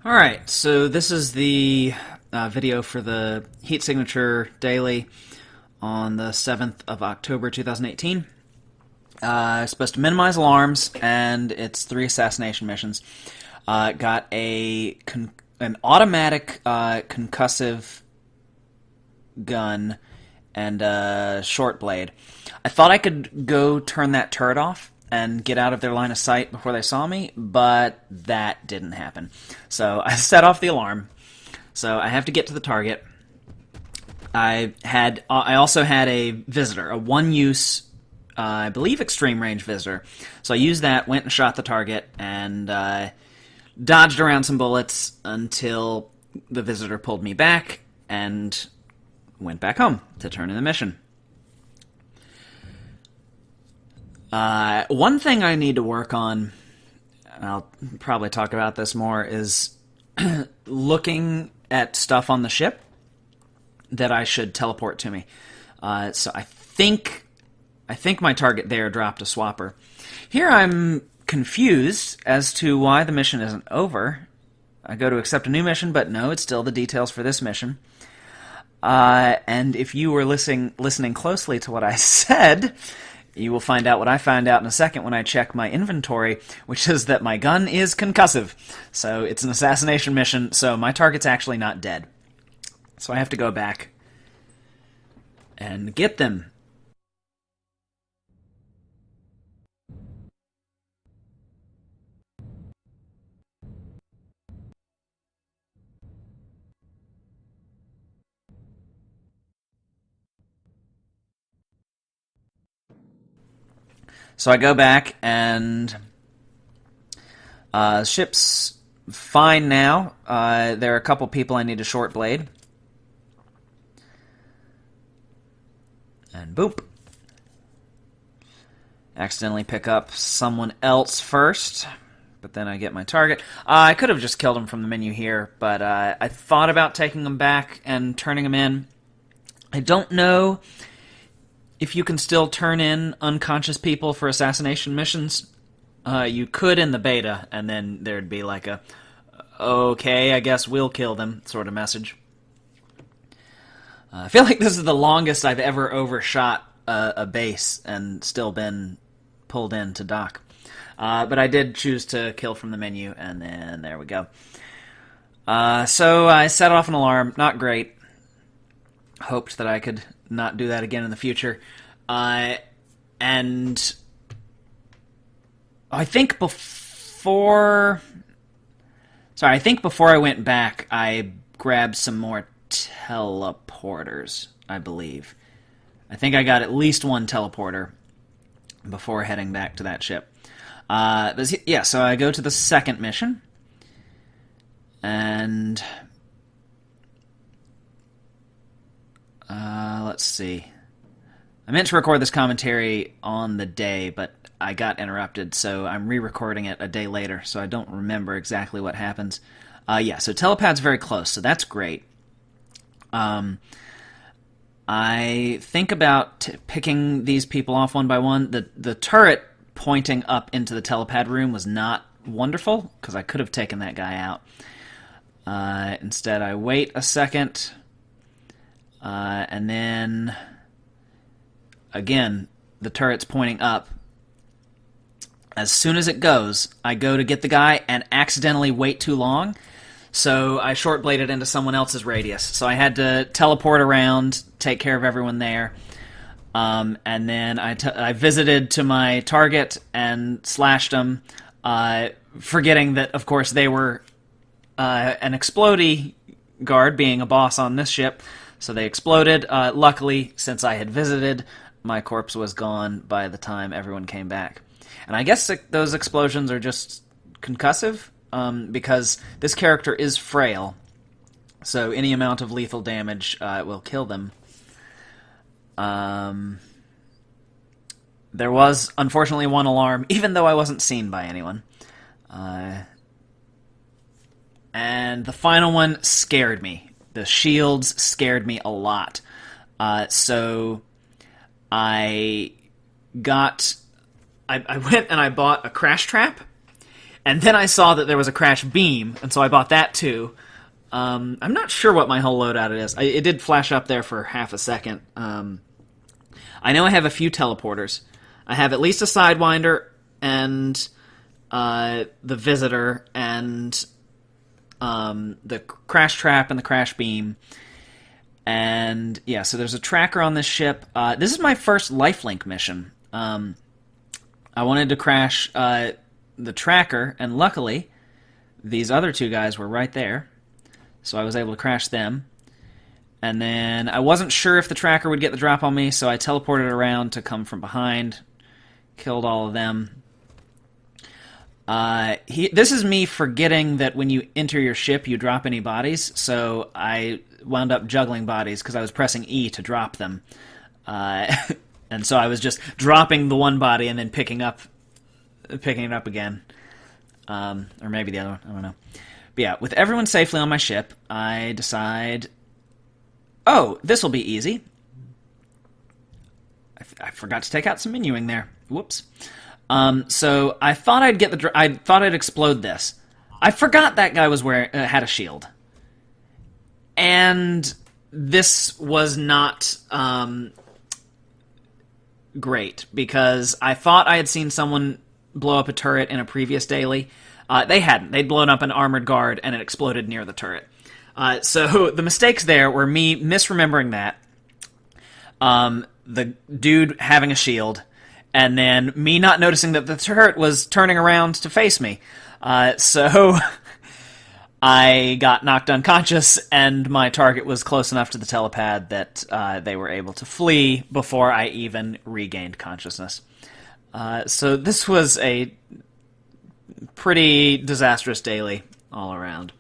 Alright, so this is the video for the heat signature daily on the 7th of October 2018. It's supposed to minimize alarms, and it's 3 assassination missions. Got an automatic concussive gun and a short blade. I thought I could go turn that turret off and get out of their line of sight before they saw me, but that didn't happen. So I set off the alarm. So I have to get to the target. I also had a visitor, a one-use, I believe, extreme range visitor. So I used that, went and shot the target, and dodged around some bullets until the visitor pulled me back and went back home to turn in the mission. One thing I need to work on, and I'll probably talk about this more, is looking at stuff on the ship that I should teleport to me. So I think my target there dropped a swapper. Here I'm confused as to why the mission isn't over. I go to accept a new mission, but no, it's still the details for this mission. And if you were listening closely to what I said, you will find out what I found out in a second when I check my inventory, which is that my gun is concussive. So it's an assassination mission, so my target's actually not dead. So I have to go back and get them. So I go back, and ship's fine now. There are a couple people I need to short blade. And boop. Accidentally pick up someone else first, but then I get my target. I could have just killed him from the menu here, but I thought about taking him back and turning him in. I don't know if you can still turn in unconscious people for assassination missions. You could in the beta, and then there'd be like a, okay, I guess we'll kill them sort of message. I feel like this is the longest I've ever overshot a base and still been pulled in to dock. But I did choose to kill from the menu, and then there we go. So I set off an alarm. Not great. Hoped that I could not do that again in the future. And I think before I went back, I grabbed some more teleporters, I believe. I think I got at least one teleporter before heading back to that ship. Yeah, so I go to the second mission, and let's see. I meant to record this commentary on the day, but I got interrupted, so I'm re-recording it a day later, so I don't remember exactly what happens. Yeah, so telepad's very close, so that's great. I think about picking these people off one by one. The turret pointing up into the telepad room was not wonderful, because I could have taken that guy out. Instead, I wait a second, and then again, the turret's pointing up. As soon as it goes, I go to get the guy and accidentally wait too long, so I short-bladed into someone else's radius. So I had to teleport around, take care of everyone there, and then I visited to my target and slashed them, forgetting that, of course, they were an explodey guard, being a boss on this ship, so they exploded. Luckily, since I had visited, my corpse was gone by the time everyone came back. And I guess those explosions are just concussive, because this character is frail, so any amount of lethal damage will kill them. There was, unfortunately, one alarm, even though I wasn't seen by anyone. And the final one scared me. The shields scared me a lot. So I went and I bought a crash trap, And then I saw that there was a crash beam, and so I bought that too. I'm not sure what my whole loadout is. It did flash up there for half a second. I know I have a few teleporters. I have at least a Sidewinder and the Visitor and the Crash Trap and the Crash Beam. And yeah, so there's a tracker on this ship. This is my first lifelink mission. I wanted to crash the tracker, and luckily these other two guys were right there. So I was able to crash them. And then I wasn't sure if the tracker would get the drop on me, so I teleported around to come from behind. Killed all of them. This is me forgetting that when you enter your ship, you drop any bodies, so I wound up juggling bodies because I was pressing E to drop them. And so I was just dropping the one body and then picking it up again. Or maybe the other one, I don't know. But yeah, with everyone safely on my ship, I decide, oh, this will be easy. I forgot to take out some menuing there. Whoops. So I thought I'd explode this. I forgot that guy was had a shield. And this was not great, because I thought I had seen someone blow up a turret in a previous daily. They hadn't. They'd blown up an armored guard, and it exploded near the turret. So the mistakes there were me misremembering that, the dude having a shield, and then me not noticing that the turret was turning around to face me. So I got knocked unconscious, and my target was close enough to the telepad that they were able to flee before I even regained consciousness. So this was a pretty disastrous daily all around.